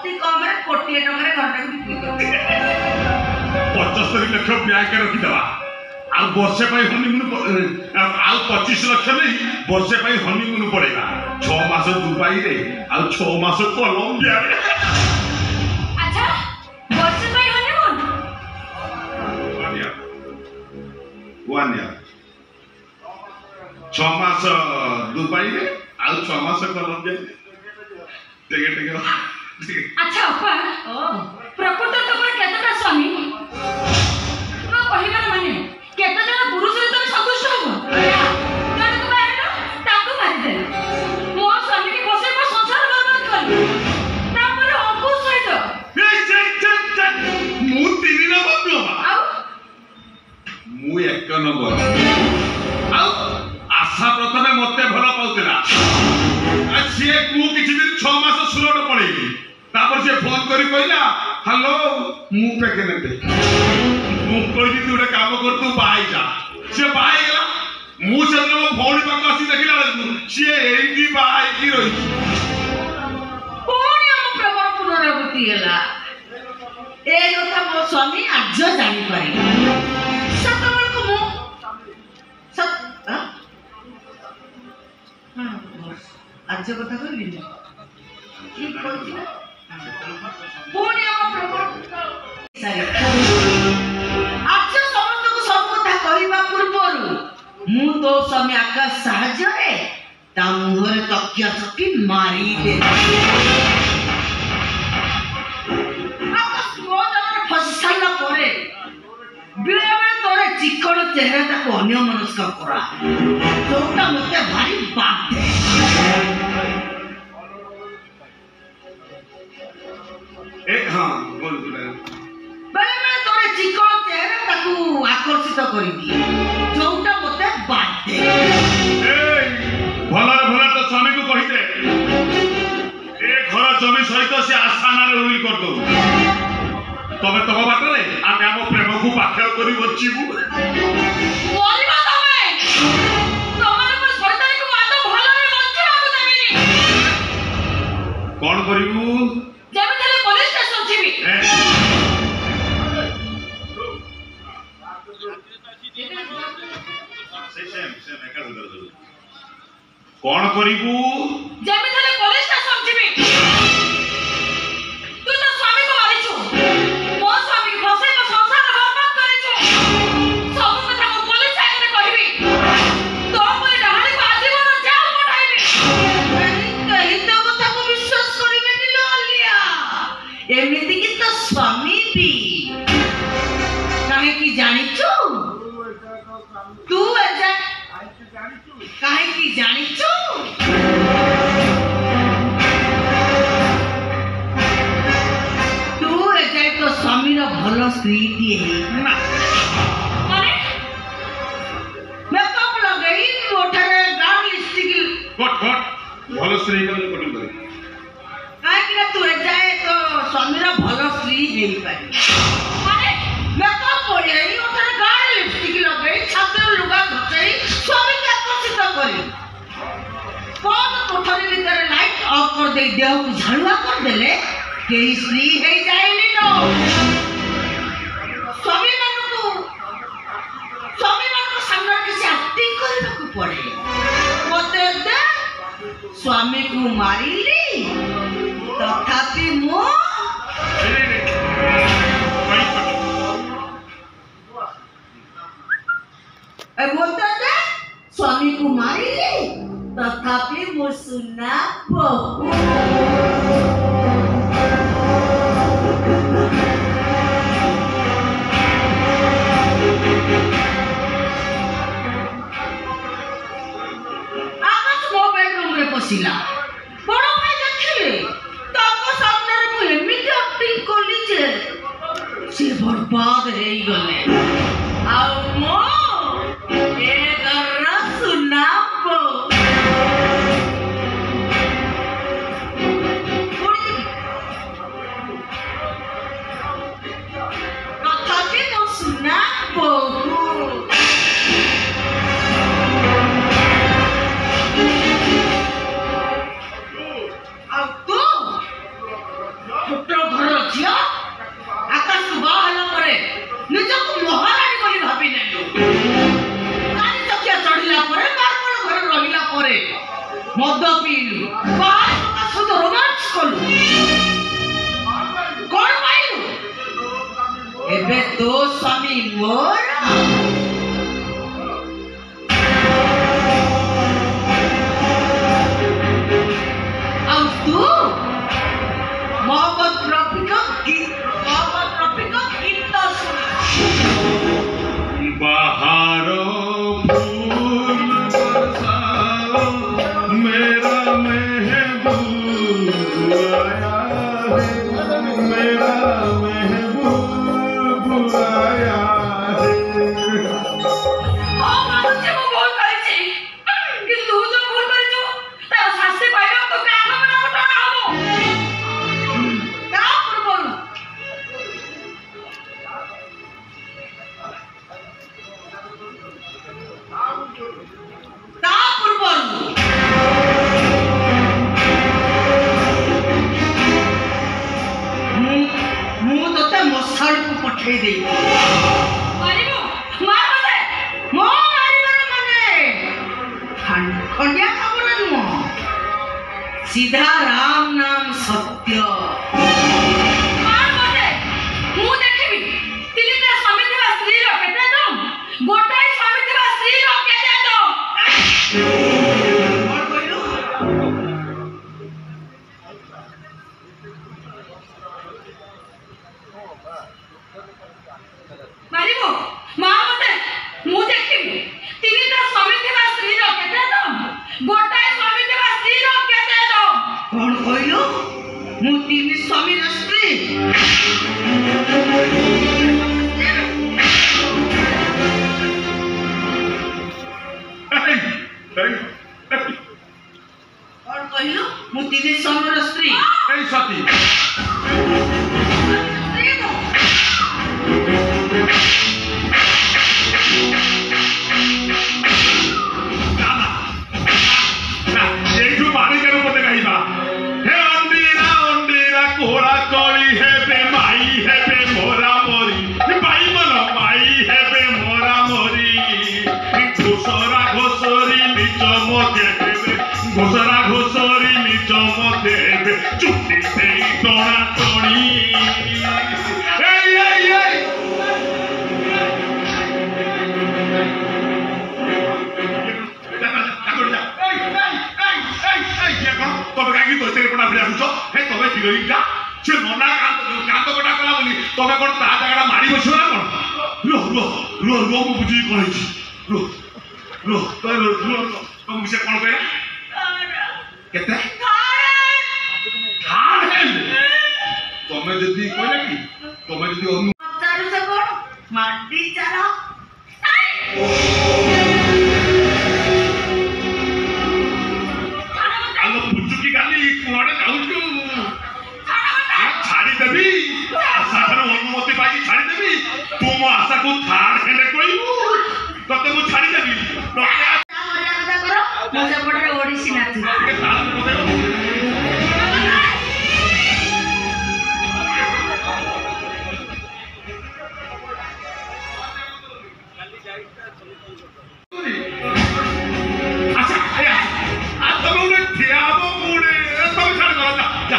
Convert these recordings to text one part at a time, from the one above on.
अति कम रे कोटी टका घरटा बिक्री कर 75 लाख बैंक रखिदवा आ वर्षे पाई हनीमून आ 25 लाख नहीं वर्षे पाई हनीमून पड़ेगा 6 मास दुबई रे आ 6 मास कोलंबिया रे अच्छा वर्षे पाई हनीमून 1 ईयर 6 मास दुबई रे आ 6 मास कोलंबिया अच्छा अपा प्रकृत तुम केतटा स्वामी कहबार माने केते जन पुरुष रे तुम संतुष्ट हो जन को बाहेर ताको मारि दे मो स्वामी के बसे को संसार बर्बाद कर तापर अंकुश सहित मु 3 नंबर आउ मु 1 नंबर आउ आशा प्रथमे मते भला पाउतला आ से मु किछि दिन 6 मास सुलट पड़ेगी तापर से फोन करी कहला हेलो मु प्रेग्नेंट मु कहली तू एक काम कर तू बाई जा से बाई गला मु से मो फोन पाक आसी देखिला से एडी बाई की रही कोन हम प्रभाव पुनरावृत्ति हला ए कथा मो स्वामी आज जानि पारे सतवर को मु सत हां आज कथा कहली की कहती ना कोन हम प्रभाव सारे आज समस्त को सब कथा कहबा पूर्वरु मु तो स्वामी आकाश साहाय्य रे ता मुहरे तकिया चकी मारी दे आकाश मो जमन फससाला परे बिले बिले तोरे चिकन चेहरा को अन्य मनुष्य करा तोटा मते भारी बात दे एक हां बोल बोल बेले बेले तोरे चिकन चेहरा को आकर्षित करी दिए जोटा मते बात दे ए भला तो स्वामी को कहि दे ए घर जमी सहित से आस्थाना रे रुई कर दो तबे तब बाटरे आमे हम प्रेम को पाख्या करी बचिबू बोलिबा तमे तमरे पर सरदारी को आतो भला रे बचिबा को देबिनी कोन करिबू जेमे तले पुलिस स्टेशन छिबी कौन करिबू जेमे तले पुलिस स्टेशन छिबी तू तो स्वामी को मारी छु मो स्वामी को फसे को संसार बर्बाद करी छु सब कथा को पुलिस आगे कहबी तो पर डहाणी को आजीवन जेल पठाइबी कहि तो कथा को विश्वास करिबे नि लोलिया एमिति कि तो स्वामी भी काहे की जानि छु तू एजा काहे की जानि छु तू एजा तो स्वामी रो भलो स्त्री दिए ना माने मेकअप लगई मोठरे गाउन लिपस्टिक कट भलो स्त्री कर कटिंग कर काहे कि तू एजा तो स्वामी रो भलो स्त्री हेई पारी माने मेकअप पड़े ओठरे गाउन लिपस्टिक लगई छात्र लुगा घसई स्वामी के आकर्षित करी कौन कोठरी भीतर लाइट ऑफ कर दे देह को झाड़ुआ कर देले केही स्त्री हे जाइनी नो स्वामी मानको सामने किसी एक्टिंग करने को पड़े मते दे स्वामी को मारिली तथापि मो मते दे स्वामी को मारिली तथापि मो सुना बहु आकाश मो बेडरूम रे पसिला बड़ भाई देखिले है मेरा महबूब आया है। हाँ मानुचे वो भूल करिछि कि तू जो भूल करिछु तार शास्ति पाइबा तो काठ बना बटा हबो ता पूर्वरु ମୁଁ ତତେ ମଶାଳକୁ ପଠେଇ ଦେଇ ମାରିବୁ ମାର ମତେ ମୋ ମାରିବାର ମାନେ ଖଣ୍ଡିଆ ଖବର ନୁହଁ सीधा राम नाम सत्य मार मते ମୁଁ ଦେଖିବି ତିନିଟା ସ୍ୱାମୀ ଥିବା ସ୍ତ୍ରୀର କେତେ ଦମ୍ ଗୋଟାଏ ସ୍ୱାମୀ ଥିବା ସ୍ତ୍ରୀର କେତେ ଦମ୍ କଣ କହିଲୁ ମାରିବୁ ମାର ମତେ ମୁଁ ଦେଖିବି ତିନିଟା ସ୍ୱାମୀ ଥିବା ସ୍ତ୍ରୀର କେତେ ଦମ୍ ଗୋଟାଏ ସ୍ୱାମୀ ଥିବା ସ୍ତ୍ରୀର କେତେ ଦମ୍ କଣ କହିଲୁ ମୁଁ ତିନି ସ୍ୱାମୀର ସ୍ତ୍ରୀ कौन कहलु मु तीन समर स्त्री এই সতী এইটু মালিকের উপরে গাইবা হে অন্দিরা অন্দিরা কোরা করি হেবে মাই হেবে মোরা মরি ভাই মন মাই হেবে মোরা মরি ঘোষরা ঘোষরি নিচ মতে হেবে ঘোষরা ঘোষরি নিচ মতে হেবে চুটি সেই টনা টনি এই এই এই তবে কাকি তো তেরে কোনা ফিরে আসুছ হে তবে হিরোইনটা সে মনা কান্ত কোটা কলা বলি তবে কোন তা জায়গাটা মারি বসিও না কোন রো রো রো রো মু বুঝি কইছি রো রো তো রো রো তো মু সে কোন কইলা কেতে খাড়ে তমে যদি কইলা কি তমে যদি অনু चारू से कोन माटी चारा आलो पुचुकी गाली कुआडे जाउछु छाड़ी देबी आशा अनुमति पाई छाड़ी देबी तू मो आशा को थार हेले कइबू तते मु छाड़ी देबी तते मरिया कथा करो मो से पटे ओडिसी नाच के ताल बजाओ अच्छा ए आ तब उन्हें ठियाबो मुड़े तब छाड़ करा जा जा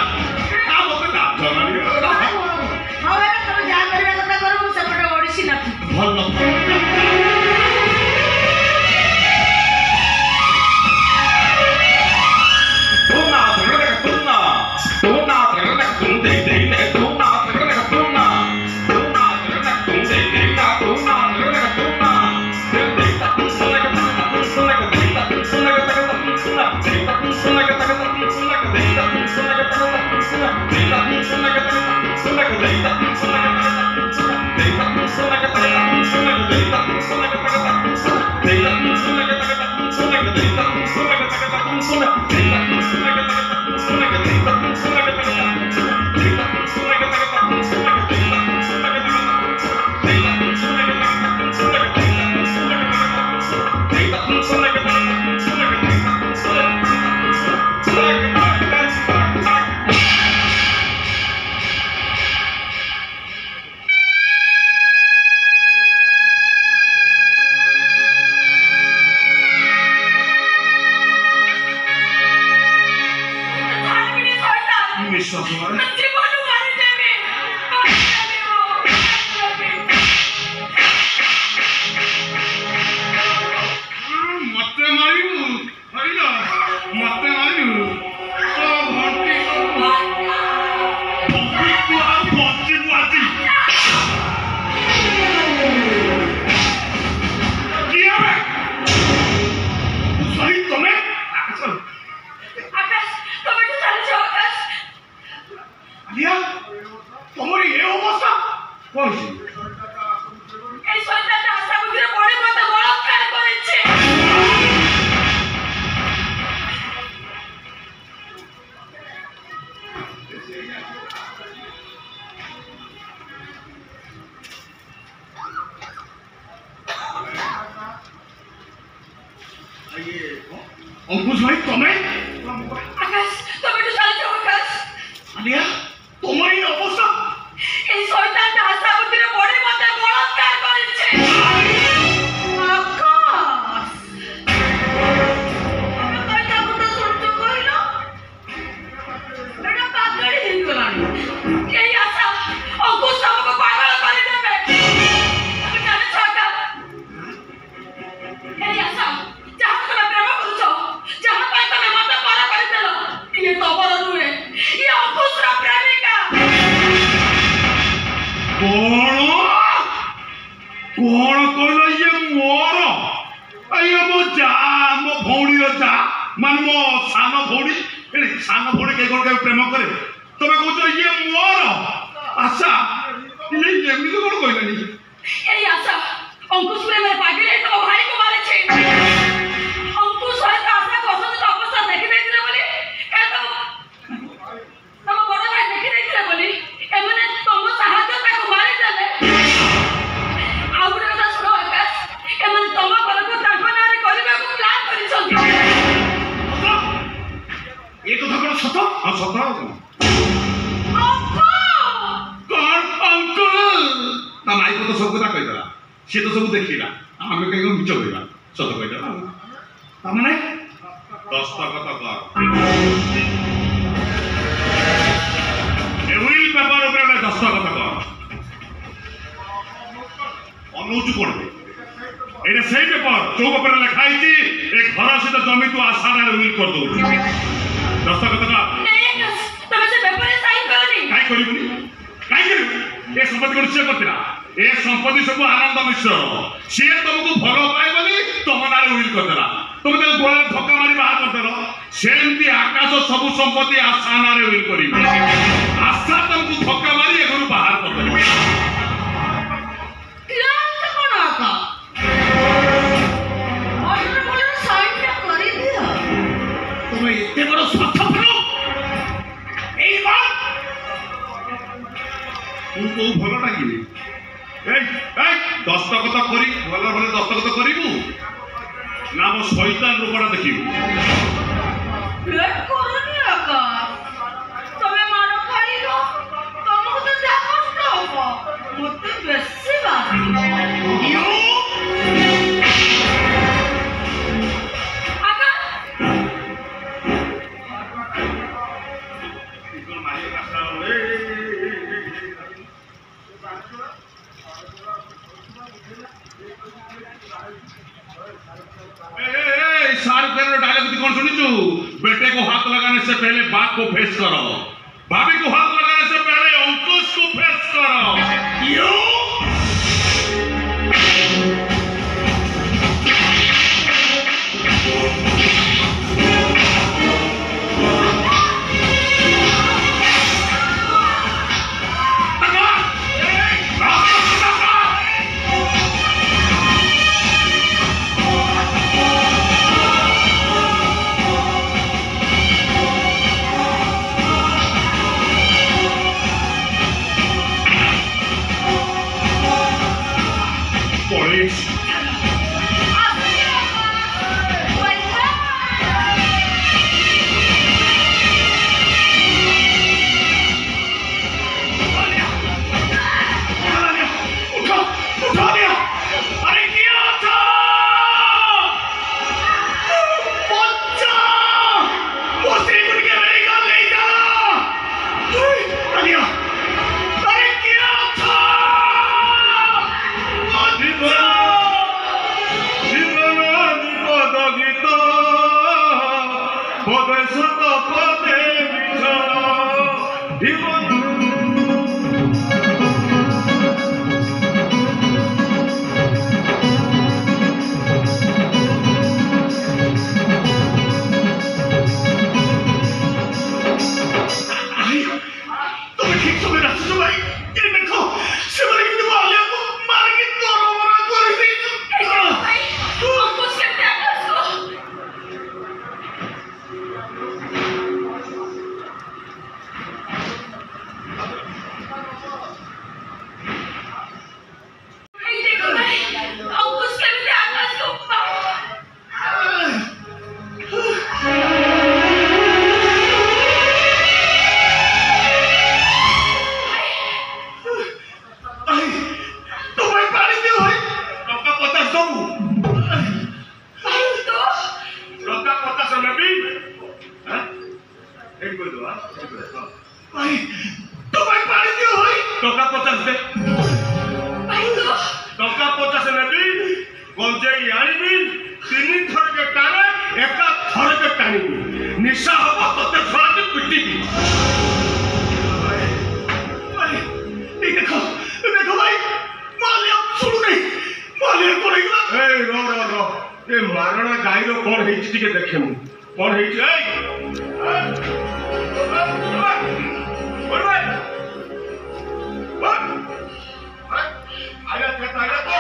आ मते ना जमानी हवे तुम जा मरिया कथा करो मो से पटे ओडिसी नाच भलो দিয়া তোমার এই অবস্থা কইছি এই শয়তানটা আশা বুদ্ধির পড়ে মতো বলাৎকার করেছে। অঙ্কুশ ভাই তুমি আকাশ তুমি একটু চলে যাও আকাশ। দিয়া তোমার এই অবস্থা এই শয়তানটা আশা বুদ্ধির পড়ে মতো বলাৎকার করেছে। আকাশ আমি কয়টা কথা সহ্য করিল এটা পাগড়ি হিলগলানি। এই আশা অঙ্কুশ আমাকে পাগল করে দেবে। আমি জানি ছটা এই আশা যাহা তুমি প্রেম করছ যাহা পাই তুমি মতো পারা করে দেল ইয়ে তবর নুহে ইয়ে অঙ্কুশর প্রেমিকা। କଣ କହିଲ ଇଏ ମୋର ଇଏ ମୋ ଯା ମୋ ଭଉଣୀର ଯା ମାନେ ମୋ ସାନ ଭଉଣୀ ସାନ ଭଉଣୀ କେହି କଣ କେବେ ପ୍ରେମ କରେ ତମେ କହୁଛ ଇଏ ମୋର ଆଶା ଇଏ ଏମିତି କଣ କହିଲାନି এই আশা অঙ্কুশ প্রেমের পাগলে তোমার ভাইকে মারেছে। অঙ্কুশ হয়তো আশাকে অসুস্থ অবস্থা দেখে দেখলে বলে তম বড় ভাই দেখে দেখলে বলে এমনে তম সাহায্য তাকে মারি দেলে। ଆଉ ଗୋଟେ କଥା ଶୁଣ ଆକାଶ ଏମାନେ ତମ ଘରକୁ ତାଙ୍କ ନାଁରେ କରିବାକୁ ପ୍ଲାନ୍ କରିଛନ୍ତି। ଏ କଥା କଣ ସତ ହଁ ସତ ଆଉ କଣ ଅଙ୍କଲ ତା ମାଇକ ତ ସବୁ କଥା କହିଦେଲା ସିଏ ତ ସବୁ ଦେଖିଲା ଆମେ କାହିଁକି ମିଛ କହିବା ସତ କହିଦେଲା ତାମାନେ ଦସ୍ତଖତ କର ଏ হুইল পেপার উপরে একটা দস্তখত কর অনুজ করবে এটা সেই পেপার जो পেপারে লেখা হয়েছে এ ঘর সহিত জমি তু আশার হুইল করে দৌড় দস্তখত কর এই আকাশ তুমি সে ব্যাপারে সাইন করনি। কাই করিবনি কাই করিব এ সম্পত্তি কোন সে করতিলা এ সম্পত্তি সব আনন্দ মিশ্র সে তোমাকে ভাল পায় বলি তোম নারে হুইল করদেলা তুমি তাকে গোড়ে ধক্কা মারি বাহার করদেল সেমতি আকাশ সবু সম্পত্তি আশা নারে হুইল করিবে আশা তোমাকে ধক্কা মারি এগুলো বাহার করদেল ক্লান্ত কোন আকা অর্ডার বলে সাইনটা করে দিও। তুমি এতে বড় স্বার্থপর এই বার তুই কেউ ভাল ডাকিবি এই এই দস্তখত করি ভাল ভাল দস্তখত করিবু না মো শৈতান রূপটা দেখিবু লেট করনি আকাশ তুমি মারো খাইল তোমাকে তো যা কষ্ট হব মতে বেশি বাড়িব। আকাশ शाहरुख खान डायलॉग कौन सुनी तू बेटे को हाथ लगाने से पहले बाप को फेस करो भाभी को हाथ लगाने से पहले अंकुश को फेस करो ठीक समय आसुଛ भाई ये देखो से मारे कितने मारले को मार के तोरमरा कर दी भाई हमको सकते आकाश को देखो भाई हमको सकते आकाश को निशा हवा तोते फाट पिटी भी देखो देखो भाई मालिया सुन नहीं मालिया को नहीं ए रो ए मारणा गाईर कोन हेछि टिके देखे मु कोन हेछि ए आया तो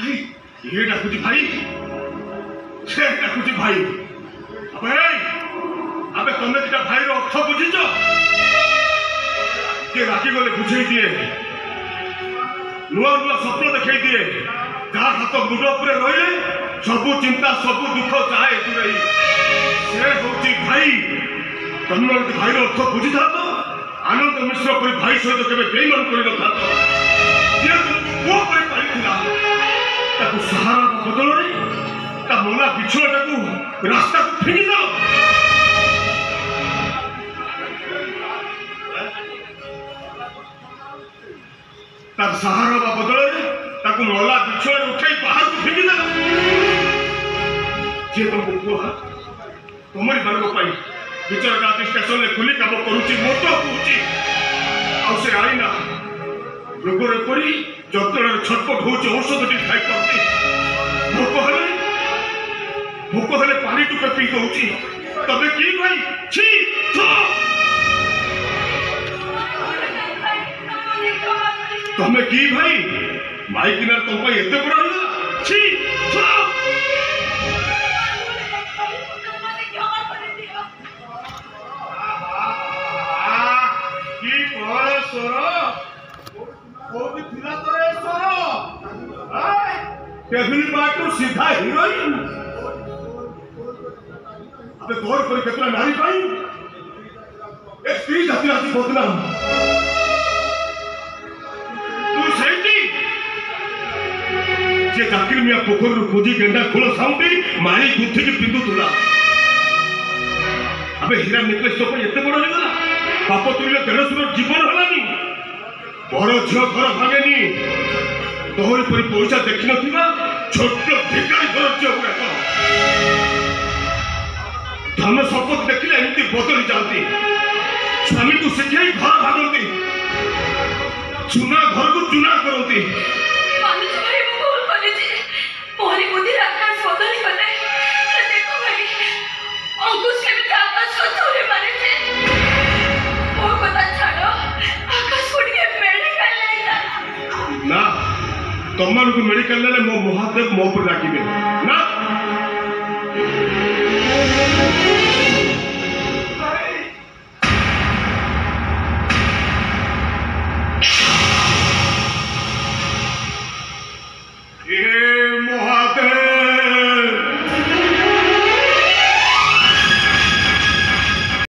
भाई ये डाकुची भाई से डाकुची भाई अबे तुमने दिटा भाई रो अर्थ बुझिछ के राखी गले बुझेई दिए नुआ नुआ स्वप्न देखई दिए जार हाथ मुंड उपरे रहिले सब चिंता सब दुख चाहे दूरई से होची भाई तुमने भाई रो अर्थ बुझी था तो आनंद मिश्र पर भाई सहित केबे बेईमान करि न था तो ये को पर पाइथिला ताकू सहारा बदल रे ता मोला बिछोटा को रास्ता को फेंकी दो तार सहारा बदल रे ताकू मोला बिछोड़ा उठाई बाहर को फेंकी दो जे तुमको कुहा तुम्हारी बार को पाई बिचार गाती स्टेशन ले खुली काम करूची मोटो पूची आ से आई ना रोगरे परी जंत्रणा छटपट होची औषध टी खाई करती भोक हेले पानी टुके पी दउची तबे की भाई छी छो तमे की भाई माई किनार तुम पे एते बड़ होला छी छो की कोरे सोरो कोबी थिला तोरे सोरो हाय केहली बाटू सीधा हीरोइन अबे गौर कर केतला नारी पाई एक स्त्री जाति राति बदनाम तू सेठी जे चाकिर मिया पोखर रु खोजी गेंडा खोल साउंडी मारी गुथि के पिंदु तुला अबे हीरा नेकलेस तो पर एते बड़ हो गला पाप तुले देरसुर जीवन हलानी बड़ झियो घर भागेनी तोहरी परी पैसा देखि नथिबा छोट भिखारी घर झियो गुरा धन संपद देखिले एमती बदली जाती स्वामी को शिखाई घर भागती चुना घर को चुना करती ना तुम मेडिकल मो महादेव मो पर डाकिबे